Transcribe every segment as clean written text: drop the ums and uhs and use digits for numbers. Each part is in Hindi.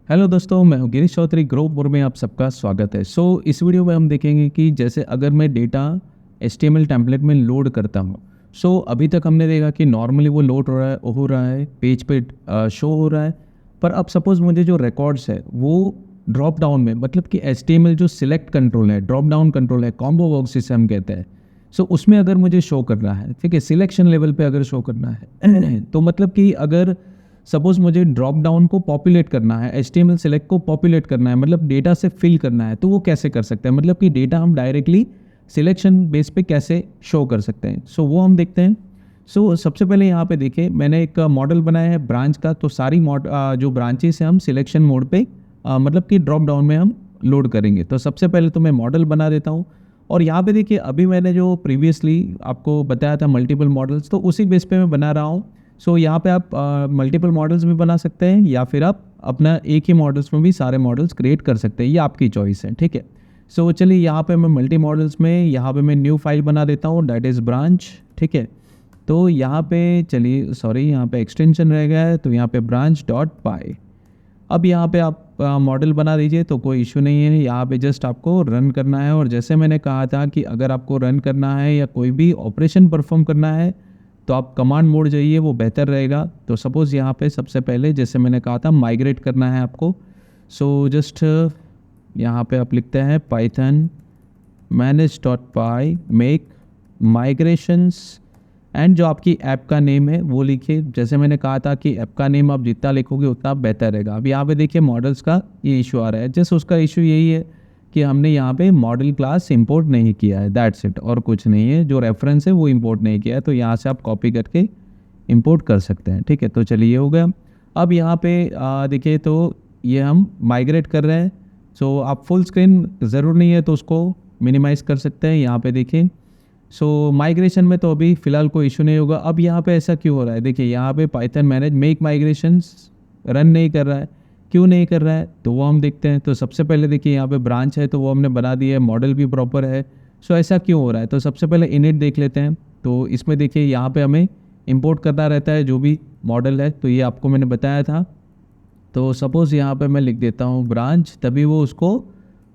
हेलो दोस्तों, मैं हूं गिरीश चौधरी। ग्रो मोर में आप सबका स्वागत है। इस वीडियो में हम देखेंगे कि जैसे अगर मैं डेटा HTML टेम्पलेट में लोड करता हूं। अभी तक हमने देखा कि नॉर्मली वो लोड हो रहा है पेज पे शो हो रहा है। पर अब सपोज़ मुझे जो रिकॉर्ड्स है वो ड्रॉप डाउन में, मतलब कि HTML जो सिलेक्ट कंट्रोल है, ड्रॉप डाउन कंट्रोल है, कॉम्बो बॉक्स जिसे हम कहते हैं। उसमें अगर मुझे शो करना है, ठीक है, सिलेक्शन लेवल पे अगर शो करना है तो मतलब कि अगर सपोज मुझे ड्रॉप डाउन को पॉपुलेट करना है, HTML सेलेक्ट को पॉपुलेट करना है, मतलब डेटा से फिल करना है, तो वो कैसे कर सकते हैं, मतलब कि डेटा हम डायरेक्टली सिलेक्शन बेस पे कैसे शो कर सकते हैं। वो हम देखते हैं। सबसे पहले यहाँ पे देखिए, मैंने एक मॉडल बनाया है ब्रांच का। तो सारी जो ब्रांचेस हैं हम सिलेक्शन मोड पे मतलब कि ड्रॉप डाउन में हम लोड करेंगे। तो सबसे पहले तो मैं मॉडल बना देता हूँ। और यहाँ पे देखिए, अभी मैंने जो प्रीवियसली आपको बताया था मल्टीपल मॉडल्स, तो उसी बेस पे मैं बना रहा हूँ। यहाँ पे आप मल्टीपल मॉडल्स भी बना सकते हैं, या फिर आप अपना एक ही मॉडल्स में भी सारे मॉडल्स क्रिएट कर सकते हैं, ये आपकी चॉइस है, ठीक है। चलिए, यहाँ पे मैं मल्टी मॉडल्स में यहाँ पे मैं न्यू फाइल बना देता हूँ, दैट इज़ ब्रांच, ठीक है। तो यहाँ पे चलिए, सॉरी, यहाँ पे एक्सटेंशन रह गया है, तो यहाँ पे ब्रांच डॉट पाई। अब यहाँ पे आप मॉडल बना दीजिए, तो कोई इशू नहीं है। यहाँ पे जस्ट आपको रन करना है। और जैसे मैंने कहा था कि अगर आपको रन करना है या कोई भी ऑपरेशन परफॉर्म करना है तो आप कमांड मोड जाइए, वो बेहतर रहेगा। तो सपोज़ यहाँ पे सबसे पहले जैसे मैंने कहा था माइग्रेट करना है आपको। जस्ट यहाँ पे आप लिखते हैं Python manage.py make migrations, and जो आपकी ऐप का नेम है वो लिखिए। जैसे मैंने कहा था कि ऐप का नेम आप जितना लिखोगे उतना बेहतर रहेगा। अब यहाँ पे देखिए मॉडल्स का ये इशू आ रहा है। जस्ट उसका इशू यही है कि हमने यहाँ पे मॉडल क्लास इंपोर्ट नहीं किया है, दैट्स इट, और कुछ नहीं है। जो रेफरेंस है वो इंपोर्ट नहीं किया है, तो यहाँ से आप कॉपी करके इंपोर्ट कर सकते हैं, ठीक है। तो चलिए, ये हो गया। अब यहाँ पे देखिए, तो ये हम माइग्रेट कर रहे हैं। आप फुल स्क्रीन ज़रूर नहीं है तो उसको मिनिमाइज़ कर सकते हैं। यहाँ पे देखिए, माइग्रेशन में तो अभी फ़िलहाल कोई इशू नहीं होगा। अब यहाँ पे ऐसा क्यों हो रहा है, देखिए यहाँ पे Python manage make migrations run नहीं कर रहा है। क्यों नहीं कर रहा है, तो वो हम देखते हैं। तो सबसे पहले देखिए, यहाँ पे ब्रांच है तो वो हमने बना दी है, मॉडल भी प्रॉपर है। ऐसा क्यों हो रहा है, तो सबसे पहले इनिट देख लेते हैं। तो इसमें देखिए, यहाँ पे हमें इंपोर्ट करना रहता है जो भी मॉडल है, तो ये आपको मैंने बताया था। तो सपोज़ यहाँ पे मैं लिख देता हूँ ब्रांच, तभी वो उसको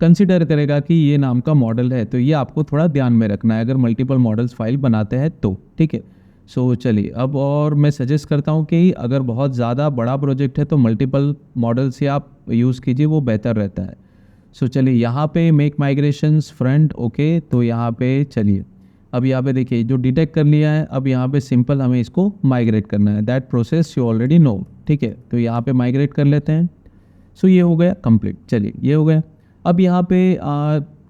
कंसिडर करेगा कि ये नाम का मॉडल है। तो ये आपको थोड़ा ध्यान में रखना है अगर मल्टीपल मॉडल्स फाइल बनाते हैं तो, ठीक है। चलिए, अब और मैं सजेस्ट करता हूँ कि अगर बहुत ज़्यादा बड़ा प्रोजेक्ट है तो मल्टीपल मॉडल से आप यूज़ कीजिए, वो बेहतर रहता है। चलिए, यहाँ पे मेक माइग्रेशंस फ्रंट, ओके। तो यहाँ पे चलिए, अब यहाँ पे देखिए जो डिटेक्ट कर लिया है, अब यहाँ पे सिंपल हमें इसको माइग्रेट करना है, that process you already know, ठीक है। तो यहाँ पे माइग्रेट कर लेते हैं। ये हो गया कंप्लीट। चलिए, ये हो गया। अब यहाँ पे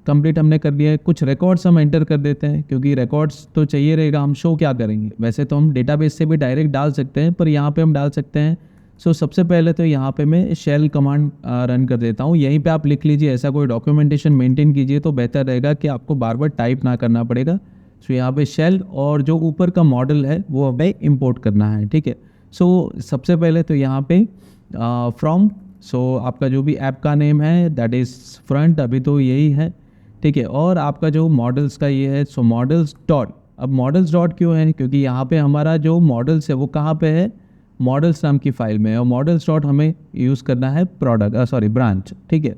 कंप्लीट हमने कर दिया है। कुछ रिकॉर्ड्स हम एंटर कर देते हैं, क्योंकि रिकॉर्ड्स तो चाहिए रहेगा। हम शो क्या करेंगे, वैसे तो हम डेटाबेस से भी डायरेक्ट डाल सकते हैं, पर यहाँ पे हम डाल सकते हैं। सबसे पहले तो यहाँ पे मैं शेल कमांड रन कर देता हूँ। यहीं पे आप लिख लीजिए, ऐसा कोई डॉक्यूमेंटेशन मेंटेन कीजिए तो बेहतर रहेगा कि आपको बार बार टाइप ना करना पड़ेगा। यहाँ पे शेल और जो ऊपर का मॉडल है वो हमें इंपोर्ट करना है, ठीक है। सबसे पहले तो यहाँ पे फ्रॉम, आपका जो भी ऐप का नेम है दैट इज़ फ्रंट, अभी तो यही है, ठीक है। और आपका जो मॉडल्स का ये है, मॉडल्स डॉट। अब मॉडल्स डॉट क्यों है, क्योंकि यहाँ पे हमारा जो मॉडल्स है वो कहाँ पे है, मॉडल्स नाम की फाइल में है। और मॉडल्स डॉट हमें यूज़ करना है ब्रांच, ठीक है।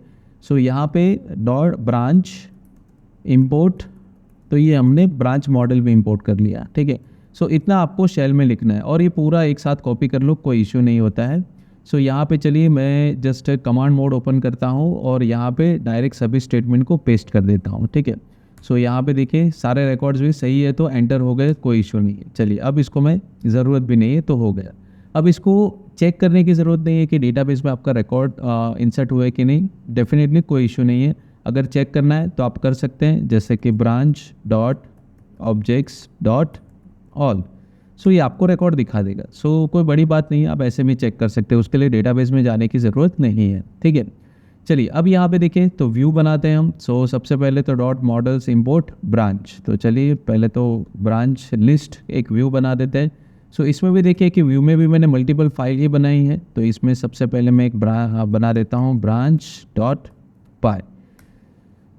यहाँ पे डॉट ब्रांच इंपोर्ट, तो ये हमने ब्रांच मॉडल भी इंपोर्ट कर लिया, ठीक है। इतना आपको शेल में लिखना है, और ये पूरा एक साथ कॉपी कर लो, कोई इशू नहीं होता है। यहाँ पे चलिए, मैं जस्ट कमांड मोड ओपन करता हूँ और यहाँ पे डायरेक्ट सभी स्टेटमेंट को पेस्ट कर देता हूँ, ठीक है। यहाँ पे देखिए सारे रिकॉर्ड्स भी सही है, तो एंटर हो गए, कोई इशू नहीं है। चलिए, अब इसको मैं ज़रूरत भी नहीं है तो हो गया। अब इसको चेक करने की ज़रूरत नहीं है कि डेटाबेस में आपका रिकॉर्ड इंसर्ट हुआ है कि नहीं, डेफिनेटली कोई इशू नहीं है। अगर चेक करना है तो आप कर सकते हैं, जैसे कि branch dot objects dot all. ये आपको रिकॉर्ड दिखा देगा। कोई बड़ी बात नहीं है, आप ऐसे भी चेक कर सकते हैं, उसके लिए डेटाबेस में जाने की ज़रूरत नहीं है, ठीक है। चलिए, अब यहाँ पे देखें तो व्यू बनाते हैं हम। सबसे पहले तो डॉट मॉडल्स इंपोर्ट ब्रांच। तो चलिए, पहले तो ब्रांच लिस्ट एक व्यू बना देते हैं। इसमें भी देखिए कि व्यू में भी मैंने मल्टीपल फाइल ही बनाई है। तो इसमें सबसे पहले मैं एक बना देता हूँ branch dot pi.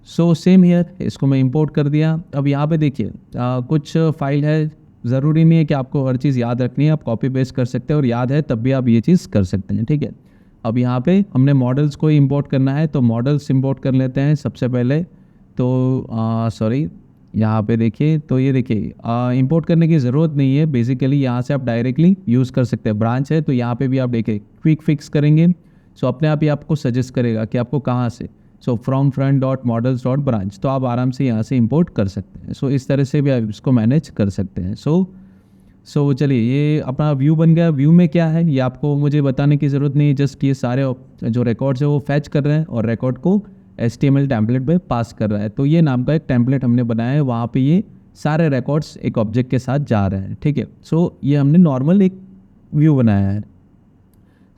Same here, इसको मैं इंपोर्ट कर दिया। अब यहाँ पे देखिए कुछ फाइल है, ज़रूरी नहीं है कि आपको हर चीज़ याद रखनी है, आप कॉपी पेस्ट कर सकते हैं, और याद है तब भी आप ये चीज़ कर सकते हैं, ठीक है। अब यहाँ पे हमने मॉडल्स को इंपोर्ट करना है, तो मॉडल्स इंपोर्ट कर लेते हैं सबसे पहले। तो सॉरी, यहाँ पे देखिए, तो ये देखिए इंपोर्ट करने की ज़रूरत नहीं है, बेसिकली यहाँ से आप डायरेक्टली यूज़ कर सकते हैं। ब्रांच है तो यहाँ पे भी आप देखिए क्विक फिक्स करेंगे, सो अपने आप ही आपको सजेस्ट करेगा कि आपको कहाँ से, so from front dot models dot branch, तो आप आराम से यहाँ से इंपोर्ट कर सकते हैं। सो इस तरह से भी आप इसको मैनेज कर सकते हैं। सो चलिए, ये अपना व्यू बन गया। व्यू में क्या है ये आपको मुझे बताने की ज़रूरत नहीं है, जस्ट ये सारे जो रिकॉर्ड्स है वो फैच कर रहे हैं और रिकॉर्ड को HTML टेम्पलेट पे पास कर रहा है। तो ये नाम का एक टेम्पलेट हमने बनाया है, वहाँ पे ये सारे रिकॉर्ड्स एक ऑब्जेक्ट के साथ जा रहे हैं, ठीक है। सो ये हमने नॉर्मल एक व्यू बनाया है।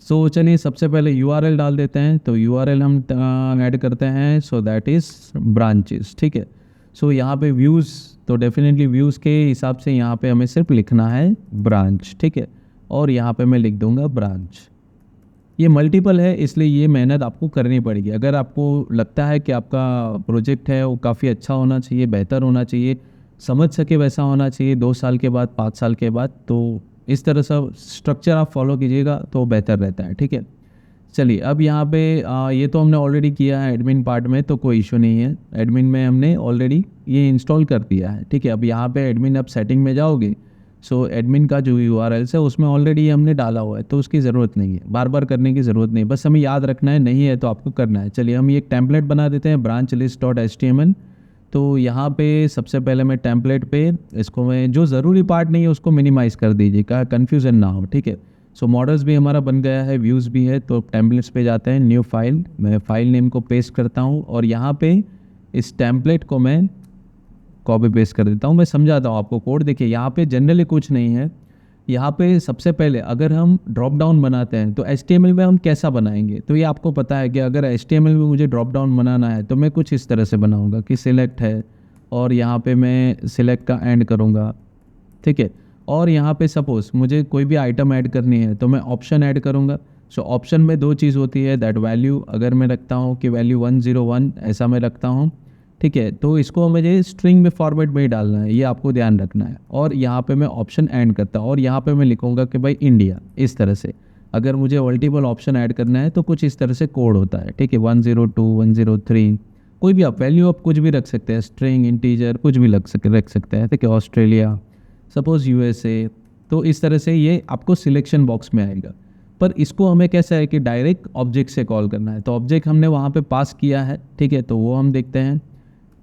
सो चलिए सबसे पहले URL डाल देते हैं, तो URL हम ऐड करते हैं, सो दैट इज़ ब्रांचेस, ठीक है। सो यहाँ पे व्यूज़, तो डेफिनेटली व्यूज़ के हिसाब से यहाँ पे हमें सिर्फ लिखना है ब्रांच, ठीक है। और यहाँ पे मैं लिख दूँगा ब्रांच। ये मल्टीपल है इसलिए ये मेहनत आपको करनी पड़ेगी। अगर आपको लगता है कि आपका प्रोजेक्ट है वो काफ़ी अच्छा होना चाहिए, बेहतर होना चाहिए, समझ सके वैसा होना चाहिए 2 साल के बाद, 5 साल के बाद, तो इस तरह से स्ट्रक्चर आप फॉलो कीजिएगा तो बेहतर रहता है, ठीक है। चलिए अब यहाँ पे ये तो हमने ऑलरेडी किया है एडमिन पार्ट में, तो कोई इशू नहीं है। एडमिन में हमने ऑलरेडी ये इंस्टॉल कर दिया है, ठीक है। अब यहाँ पे एडमिन, अब सेटिंग में जाओगे, सो एडमिन का जो URL है उसमें ऑलरेडी हमने डाला हुआ है, तो उसकी ज़रूरत नहीं है, बार बार करने की ज़रूरत नहीं, बस हमें याद रखना है, नहीं है तो आपको करना है। चलिए हम ये एक टेम्पलेट बना देते हैं, ब्रांच लिस्ट डॉट HTML। तो यहाँ पे सबसे पहले मैं टेम्पलेट पे इसको, मैं जो ज़रूरी पार्ट नहीं है उसको मिनिमाइज़ कर दीजिएगा, कन्फ्यूज़न ना हो, ठीक है। सो मॉडल्स भी हमारा बन गया है, व्यूज़ भी है, तो टेम्पलेट्स पे जाते हैं, न्यू फाइल, मैं फाइल नेम को पेस्ट करता हूँ और यहाँ पे इस टेम्पलेट को मैं कॉपी पेस्ट कर देता हूँ। मैं समझाता हूँ आपको कोड। देखिए यहाँ पे जनरली कुछ नहीं है, यहाँ पे सबसे पहले अगर हम ड्रॉप डाउन बनाते हैं तो HTML में हम कैसा बनाएंगे, तो ये आपको पता है कि अगर HTML में मुझे ड्रॉप डाउन बनाना है तो मैं कुछ इस तरह से बनाऊँगा कि सिलेक्ट है और यहाँ पे मैं सिलेक्ट का एंड करूँगा, ठीक है। और यहाँ पे सपोज़ मुझे कोई भी आइटम ऐड करनी है तो मैं ऑप्शन ऐड करूँगा। सो ऑप्शन में 2 चीज़ होती है, दैट वैल्यू अगर मैं रखता हूँ कि वैल्यू 101 ऐसा मैं रखता हूँ, ठीक है। तो इसको मुझे स्ट्रिंग में फॉर्मेट में ही डालना है, ये आपको ध्यान रखना है। और यहाँ पे मैं ऑप्शन ऐड करता हूँ और यहाँ पे मैं लिखूँगा कि भाई इंडिया, इस तरह से। अगर मुझे मल्टीपल ऑप्शन ऐड करना है तो कुछ इस तरह से कोड होता है, ठीक है। 102, 103, कोई भी आप वैल्यू आप कुछ भी रख सकते हैं, स्ट्रिंग, इंटीजर, कुछ भी रख सकते हैं, ठीक है। ऑस्ट्रेलिया, सपोज़ USA, तो इस तरह से ये आपको सिलेक्शन बॉक्स में आएगा। पर इसको हमें कैसा है कि डायरेक्ट ऑब्जेक्ट से कॉल करना है, तो ऑब्जेक्ट हमने वहाँ पे पास किया है, ठीक है, तो वो हम देखते हैं।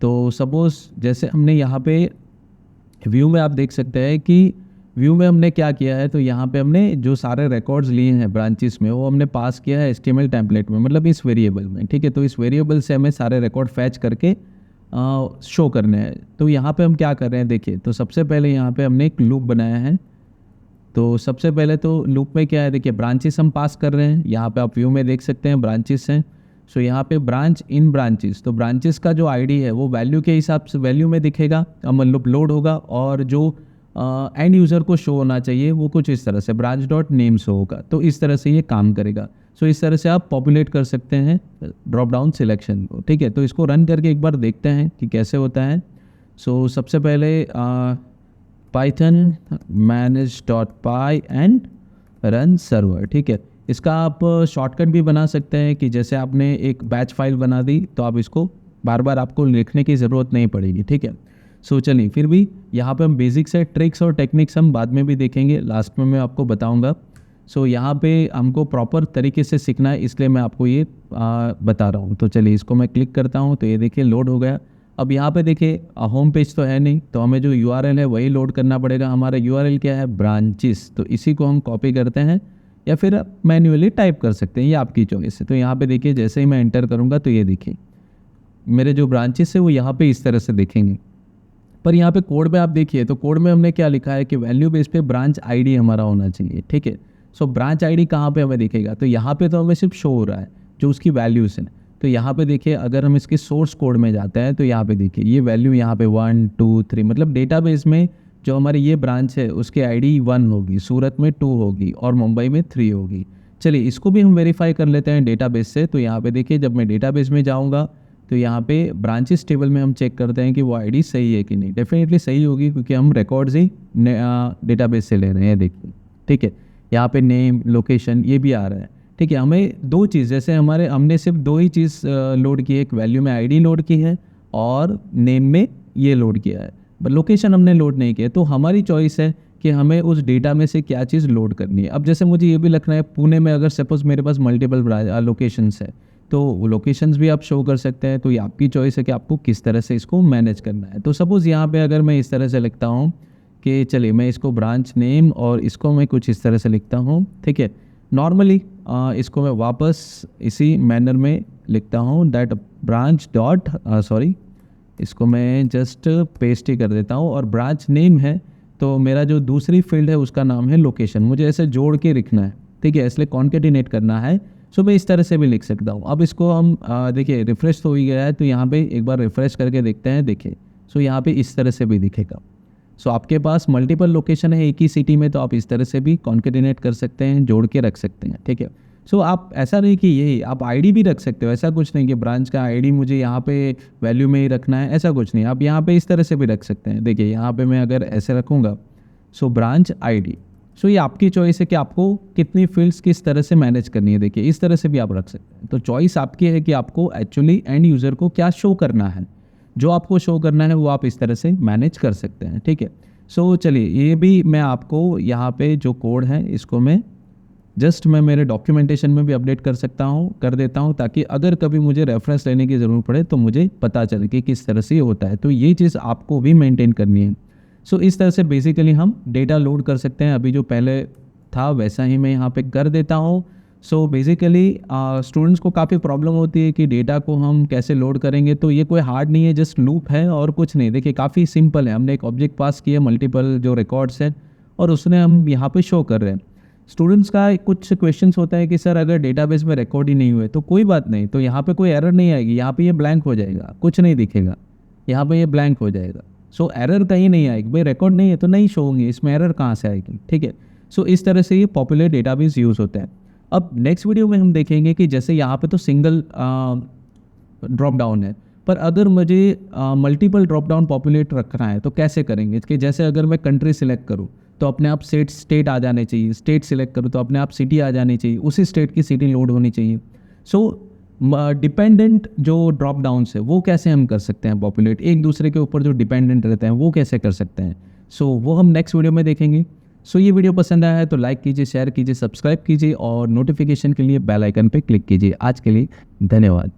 तो सपोज़ जैसे हमने यहाँ पे व्यू में आप देख सकते हैं कि व्यू में हमने क्या किया है, तो यहाँ पे हमने जो सारे रिकॉर्ड्स लिए हैं ब्रांचेस में वो हमने पास किया है HTML टेम्पलेट में, मतलब इस वेरिएबल में, ठीक है। तो इस वेरिएबल से हमें सारे रिकॉर्ड फैच करके शो करने हैं। तो यहाँ पे हम क्या कर रहे हैं देखिए, तो सबसे पहले यहाँ पे हमने एक लूप बनाया है। तो सबसे पहले तो लूप में क्या है, देखिए ब्रांचेस हम पास कर रहे हैं, यहाँ पे आप व्यू में देख सकते हैं ब्रांचेस हैं। सो यहाँ पे ब्रांच इन ब्रांचेस, तो ब्रांचेस का जो ID है वो वैल्यू के हिसाब से वैल्यू में दिखेगा, मतलब लोड होगा, और जो एंड यूज़र को शो होना चाहिए वो कुछ इस तरह से ब्रांच डॉट नेम शो होगा। तो इस तरह से ये काम करेगा। सो इस तरह से आप पॉपुलेट कर सकते हैं ड्रॉप डाउन सिलेक्शन को, ठीक है। तो इसको रन करके एक बार देखते हैं कि कैसे होता है। सो सबसे पहले Python manage.py and run server, ठीक है। इसका आप शॉर्टकट भी बना सकते हैं कि जैसे आपने एक बैच फाइल बना दी तो आप इसको बार बार आपको लिखने की ज़रूरत नहीं पड़ेगी, ठीक है। सो चलिए, फिर भी यहाँ पे हम बेसिक्स है, ट्रिक्स और टेक्निक्स हम बाद में भी देखेंगे, लास्ट में मैं आपको बताऊँगा। सो यहाँ पे हमको प्रॉपर तरीके से सीखना है, इसलिए मैं आपको ये बता रहा हूँ। तो चलिए इसको मैं क्लिक करता हूँ, तो ये देखिए लोड हो गया। अब यहाँ पे देखिए होम पेज तो है नहीं, तो हमें जो URL है वही लोड करना पड़ेगा। हमारा URL क्या है, ब्रांचेस, तो इसी को हम कॉपी करते हैं या फिर मैन्युअली टाइप कर सकते हैं, ये आपकी चॉइस है। तो यहाँ पे देखिए जैसे ही मैं एंटर करूँगा तो ये देखिए मेरे जो ब्रांचेस है वो यहाँ पे इस तरह से दिखेंगे। पर यहाँ पे कोड में आप देखिए, तो कोड में हमने क्या लिखा है कि वैल्यू बेस पे ब्रांच ID हमारा होना चाहिए, ठीक है। सो ब्रांच ID कहाँ पे हमें दिखेगा, तो यहाँ पे तो हमें सिर्फ शो हो रहा है जो उसकी वैल्यूज़ हैं। तो यहाँ पे देखिए अगर हम इसके सोर्स कोड में जाते हैं तो यहाँ पे देखिए ये वैल्यू यहाँ पे 1 2 3, मतलब डेटाबेस में जो हमारी ये ब्रांच है उसकी ID 1 होगी, सूरत में 2 होगी और मुंबई में 3 होगी। चलिए इसको भी हम वेरीफाई कर लेते हैं डेटाबेस से। तो यहाँ पे देखिए जब मैं डेटाबेस में जाऊँगा तो यहाँ पे ब्रांचेस टेबल में हम चेक करते हैं कि वो ID सही है कि नहीं। डेफिनेटली सही होगी क्योंकि हम रिकॉर्ड्स ही डेटाबेस से ले रहे हैं, देखिए, ठीक है। यहाँ पे नेम, लोकेशन ये भी आ रहा है, ठीक है, हमें दो चीज़, जैसे हमने सिर्फ दो ही चीज़ लोड की है, एक वैल्यू में आईडी लोड की है और नेम में ये लोड किया है, पर लोकेशन हमने लोड नहीं किया। तो हमारी चॉइस है कि हमें उस डेटा में से क्या चीज़ लोड करनी है। अब जैसे मुझे ये भी लिखना है पुणे में, अगर सपोज़ मेरे पास मल्टीपल लोकेशंस है तो वो लोकेशंस भी आप शो कर सकते हैं। तो ये आपकी चॉइस है कि आपको किस तरह से इसको मैनेज करना है। तो सपोज़ यहाँ पे अगर मैं इस तरह से लिखता हूँ कि चलिए मैं इसको ब्रांच नेम और इसको मैं कुछ इस तरह से लिखता हूँ, ठीक है। नॉर्मली इसको मैं वापस इसी मैनर में लिखता हूँ, दैट ब्रांच डॉट सॉरी, इसको मैं जस्ट पेस्ट ही कर देता हूँ। और ब्रांच नेम है तो मेरा जो दूसरी फील्ड है उसका नाम है लोकेशन। मुझे ऐसे जोड़ के लिखना है, ठीक है, इसलिए कॉन्केटिनेट करना है। सो मैं इस तरह से भी लिख सकता हूँ। अब इसको हम देखिए रिफ़्रेश तो हो ही गया है, तो यहाँ पे एक बार रिफ़्रेश करके देखते हैं। देखिए सो यहाँ पे इस तरह से भी दिखेगा। सो आपके पास मल्टीपल लोकेशन है एक ही सिटी में, तो आप इस तरह से भी कॉन्केटिनेट कर सकते हैं, जोड़ के रख सकते हैं, ठीक है। सो आप ऐसा नहीं कि यही, आप आईडी भी रख सकते हो। ऐसा कुछ नहीं कि ब्रांच का आईडी मुझे यहाँ पे वैल्यू में ही रखना है, ऐसा कुछ नहीं। आप यहाँ पे इस तरह से भी रख सकते हैं। देखिए यहाँ पे मैं अगर ऐसे रखूँगा, सो ब्रांच आईडी, सो ये आपकी चॉइस है कि आपको कितनी फील्ड्स किस तरह से मैनेज करनी है। देखिए इस तरह से भी आप रख सकते हैं। तो चॉइस आपकी है कि आपको एक्चुअली एंड यूज़र को क्या शो करना है। जो आपको शो करना है वो आप इस तरह से मैनेज कर सकते हैं, ठीक है। सो चलिए ये भी मैं आपको यहाँ पे जो कोड है इसको मैं मेरे डॉक्यूमेंटेशन में भी अपडेट कर देता हूँ, ताकि अगर कभी मुझे रेफरेंस लेने की ज़रूरत पड़े तो मुझे पता चले कि किस तरह से ये होता है। तो ये चीज़ आपको भी मेंटेन करनी है। सो इस तरह से बेसिकली हम डेटा लोड कर सकते हैं। अभी जो पहले था वैसा ही मैं यहाँ पे कर देता हूँ। सो बेसिकली स्टूडेंट्स को काफ़ी प्रॉब्लम होती है कि डेटा को हम कैसे लोड करेंगे। तो ये कोई हार्ड नहीं है, जस्ट लूप है और कुछ नहीं। देखिए काफ़ी सिंपल है। हमने एक ऑब्जेक्ट पास किया, मल्टीपल जो रिकॉर्ड्स हैं, और उसने हम यहाँ पे शो कर रहे हैं। स्टूडेंट्स का कुछ क्वेश्चंस होता है कि सर अगर डेटाबेस में रिकॉर्ड ही नहीं हुए तो कोई बात नहीं, तो यहाँ पे कोई एरर नहीं आएगी। यहाँ पे ये ब्लैंक हो जाएगा, कुछ नहीं दिखेगा, यहाँ पे ये ब्लैंक हो जाएगा। सो एरर कहीं नहीं आएगी। भाई रिकॉर्ड नहीं है तो नहीं शो होंगे, इसमें एरर कहाँ से आएगी, ठीक है। सो इस तरह से ये पॉपुलर डेटाबेस यूज़ होते हैं। अब नेक्स्ट वीडियो में हम देखेंगे कि जैसे यहाँ पे तो सिंगल ड्रॉप डाउन है, पर अगर मुझे मल्टीपल ड्रॉप डाउन पॉपुलेट रखना है तो कैसे करेंगे। कि जैसे अगर मैं कंट्री सिलेक्ट करूँ तो अपने आप स्टेट आ जाने चाहिए, स्टेट सिलेक्ट करूँ तो अपने आप सिटी आ जानी चाहिए, उसी स्टेट की सिटी लोड होनी चाहिए। सो डिपेंडेंट जो ड्रॉप डाउन्स है वो कैसे हम कर सकते हैं पॉपुलेट, एक दूसरे के ऊपर जो डिपेंडेंट रहते हैं वो कैसे कर सकते हैं। सो वो हम नेक्स्ट वीडियो में देखेंगे। सो ये वीडियो पसंद आया है तो लाइक कीजिए, शेयर कीजिए, सब्सक्राइब कीजिए और नोटिफिकेशन के लिए बेल आइकन पे क्लिक कीजिए। आज के लिए धन्यवाद।